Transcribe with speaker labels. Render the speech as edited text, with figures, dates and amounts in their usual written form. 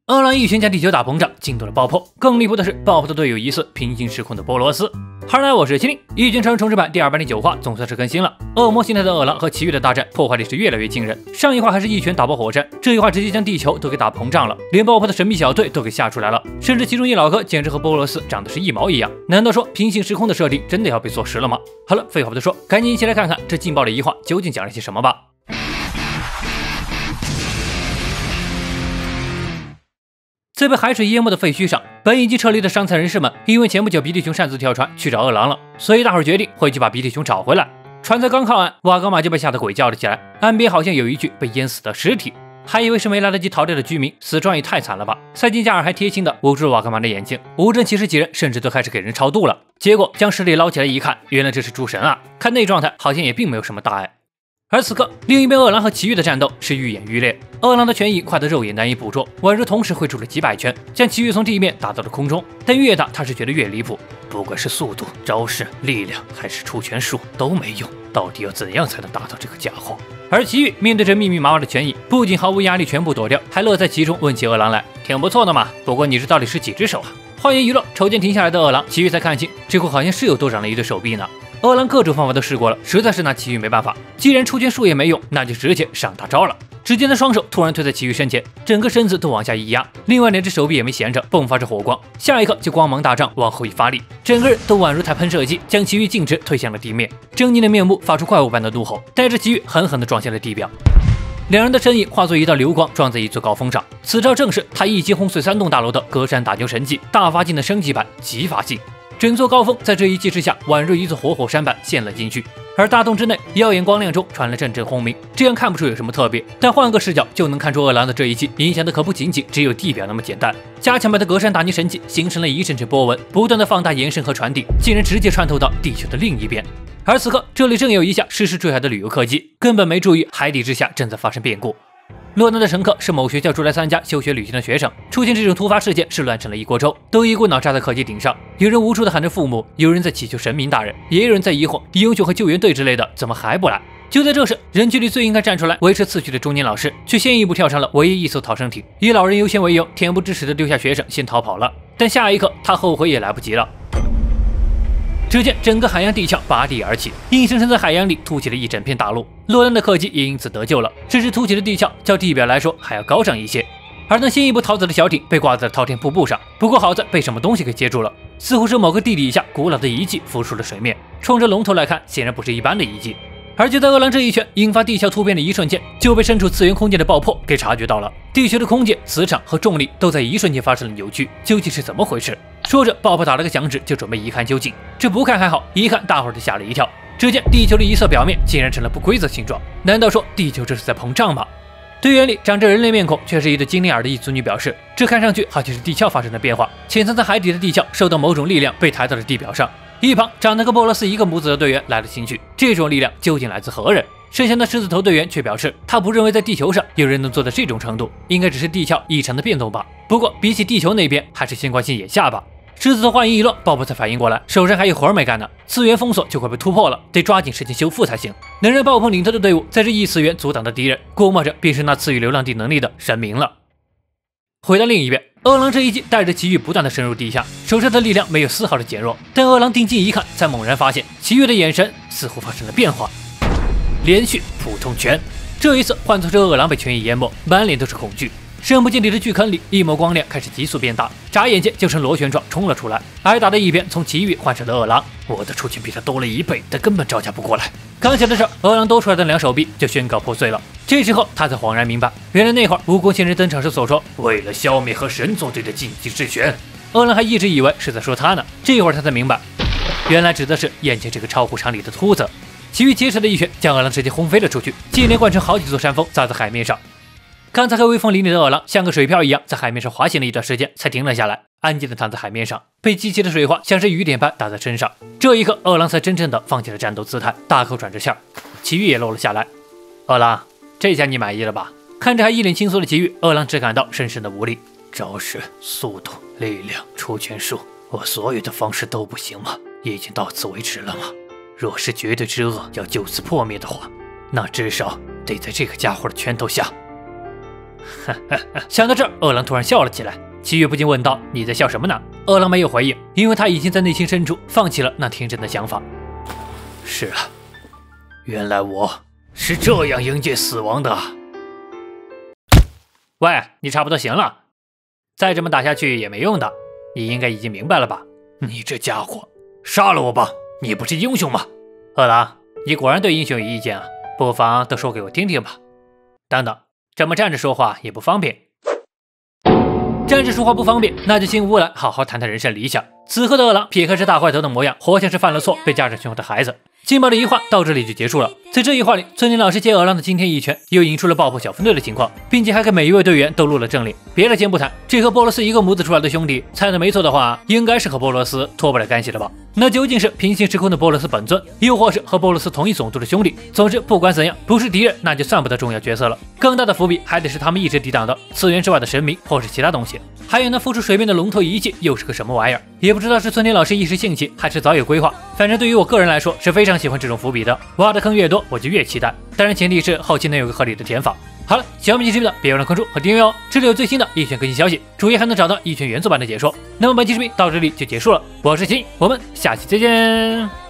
Speaker 1: 饿狼一拳将地球大膨胀，惊动了爆破。更离谱的是，爆破的队友疑似平行时空的波罗斯。哈喽，我是麒麟。异军城重置版第209话总算是更新了。恶魔形态的饿狼和其余的大战破坏力是越来越惊人。上一话还是一拳打爆火山，这一话直接将地球都给打膨胀了，连爆破的神秘小队都给吓出来了。甚至其中一老哥简直和波罗斯长得是一毛一样。难道说平行时空的设定真的要被坐实了吗？好了，废话不多说，赶紧一起来看看这劲爆的一话究竟讲了些什么吧。在被海水淹没的废墟上，本已经撤离的伤残人士们，因为前不久鼻涕熊擅自跳船去找饿狼了，所以大伙儿决定回去把鼻涕熊找回来。船才刚靠岸，瓦格玛就被吓得鬼叫了起来，岸边好像有一具被淹死的尸体，还以为是没来得及逃掉的居民，死状也太惨了吧。塞金加尔还贴心的捂住了瓦格玛的眼睛，无证骑士几人甚至都开始给人超度了。结果将尸体捞起来一看，原来这是诸神啊，看那状态好像也并没有什么大碍。而此刻，另一边饿狼和奇遇的战斗是愈演愈烈，饿狼的拳影快得肉眼难以捕捉，宛如同时挥出了几百拳，将奇遇从地面打到了空中。但越打他是觉得越离谱，不管是速度、招式、力量还是出拳术都没用，到底要怎样才能打到这个家伙？而奇遇面对着密密麻麻的拳影，不仅毫无压力全部躲掉，还乐在其中，问起饿狼来：“挺不错的嘛，不过你这到底是几只手啊？”话音一落，抽剑停下来的饿狼，奇遇才看清，这货好像是有多长了一对手臂呢。饿狼各种方法都试过了，实在是拿奇遇没办法。既然出拳术也没用，那就直接上大招了。只见他双手突然推在奇遇身前，整个身子都往下一压，另外2只手臂也没闲着，迸发着火光。下一刻就光芒大涨，往后一发力，整个人都宛如台喷射机，将奇遇径直推向了地面。狰狞的面目发出怪物般的怒吼，带着奇遇狠狠地撞向了地表。2人的身影化作一道流光，撞在一座高峰上。此招正是他一击轰碎3栋大楼的隔山打牛神技，大发劲的升级版极发劲。整座高峰在这一击之下，宛如一座活火山般陷了进去。而大洞之内，耀眼光亮中传来阵阵轰鸣。这样看不出有什么特别，但换个视角就能看出饿狼的这一击影响的可不仅仅只有地表那么简单。加强版的隔山打泥神技形成了一阵阵波纹，不断的放大、延伸和传递，竟然直接穿透到地球的另一边。而此刻，这里正有一架失事坠海的旅游客机，根本没注意海底之下正在发生变故。落难的乘客是某学校出来参加休学旅行的学生，出现这种突发事件是乱成了一锅粥，都一股脑扎在客机顶上。有人无助的喊着父母，有人在祈求神明大人，也有人在疑惑英雄和救援队之类的怎么还不来。就在这时，人群里最应该站出来维持秩序的中年老师，却先一步跳上了唯一一艘逃生艇，以老人优先为由，恬不知耻的丢下学生先逃跑了。但下一刻，他后悔也来不及了。只见整个海洋地壳拔地而起，硬生生在海洋里凸起了一整片大陆。落难的客机也因此得救了，只是凸起的地壳较地表来说还要高上一些。而那先一步逃走的小艇被挂在了滔天瀑布上，不过好在被什么东西给接住了，似乎是某个地底下古老的遗迹浮出了水面。冲着龙头来看，显然不是一般的遗迹。而就在饿狼这一拳引发地壳突变的一瞬间，就被身处次元空间的爆破给察觉到了。地球的空间、磁场和重力都在一瞬间发生了扭曲，究竟是怎么回事？说着，爆破打了个响指，就准备一看究竟。这不看还好，一看大伙儿都吓了一跳。只见地球的一侧表面竟然成了不规则形状，难道说地球这是在膨胀吗？队员里长着人类面孔却是一对金链耳的一族女表示，这看上去好像是地壳发生了变化，潜藏在海底的地壳受到某种力量被抬到了地表上。一旁长得跟波罗斯一个模子的队员来了兴趣，这种力量究竟来自何人？剩下的狮子头队员却表示，他不认为在地球上有人能做到这种程度，应该只是地壳异常的变动吧。不过比起地球那边，还是先关心眼下吧。狮子头话音一落，爆破才反应过来，手上还有活没干呢，次元封锁就快被突破了，得抓紧时间修复才行。能让爆破领头的队伍在这异次元阻挡的敌人，估摸着便是那赐予流浪地能力的神明了。回到另一边，饿狼这一击带着奇遇不断的深入地下，手上的力量没有丝毫的减弱，但饿狼定睛一看，才猛然发现奇遇的眼神似乎发生了变化。连续普通拳，这一次换作是饿狼被拳意淹没，满脸都是恐惧。深不见底的巨坑里，一抹光亮开始急速变大，眨眼间就成螺旋状冲了出来。挨打的一边从奇遇换成了饿狼，我的出拳比他多了1倍，但根本招架不过来。刚想的是饿狼多出来的2手臂就宣告破碎了。这时候他才恍然明白，原来那会儿蜈蚣仙人登场时所说为了消灭和神作对的禁忌之拳，饿狼还一直以为是在说他呢，这会儿他才明白，原来指的是眼前这个超乎常理的秃子。奇遇结实的一拳将饿狼直接轰飞了出去，接连贯成好几座山峰砸在海面上。刚才还威风凛凛的饿狼像个水漂一样在海面上滑行了一段时间才停了下来，安静地躺在海面上，被激起的水花像是雨点般打在身上。这一刻饿狼才真正的放弃了战斗姿态，大口喘着气儿。奇遇也落了下来。饿狼，这下你满意了吧？看着还一脸轻松的奇遇，饿狼只感到深深的无力。招式、速度、力量、出拳术，我所有的方式都不行吗？已经到此为止了吗？若是绝对之恶要就此破灭的话，那至少得在这个家伙的拳头下。想到这儿，二郎突然笑了起来。七月不禁问道：“你在笑什么呢？”二郎没有回应，因为他已经在内心深处放弃了那天真的想法。是啊，原来我是这样迎接死亡的。喂，你差不多行了，再这么打下去也没用的，你应该已经明白了吧？你这家伙，杀了我吧！你不是英雄吗？二郎，你果然对英雄有意见啊，不妨都说给我听听吧。等等，这么站着说话也不方便。站着说话不方便，那就进屋来好好谈谈人生理想。此刻的二郎撇开这大坏头的模样，活像是犯了错被家长凶的孩子。劲爆的一话到这里就结束了。在这一话里，村井老师接二郎的惊天一拳，又引出了爆破小分队的情况，并且还给每一位队员都录了正脸。别的先不谈，这和波罗斯一个模子出来的兄弟，猜的没错的话，应该是和波罗斯脱不了干系的吧？那究竟是平行时空的波罗斯本尊，又或是和波罗斯同一种族的兄弟？总之，不管怎样，不是敌人，那就算不得重要角色了。更大的伏笔还得是他们一直抵挡的次元之外的神明或是其他东西。还有那浮出水面的龙头仪器又是个什么玩意儿？也不知道是村田老师一时兴起，还是早有规划。反正对于我个人来说，是非常喜欢这种伏笔的。挖的坑越多，我就越期待。当然前提是后期能有个合理的填法。好了，喜欢本期视频的别忘了关注和订阅哦，这里有最新的一拳更新消息，主页还能找到一拳原作版的解说。那么本期视频到这里就结束了，我是秦，我们下期再见。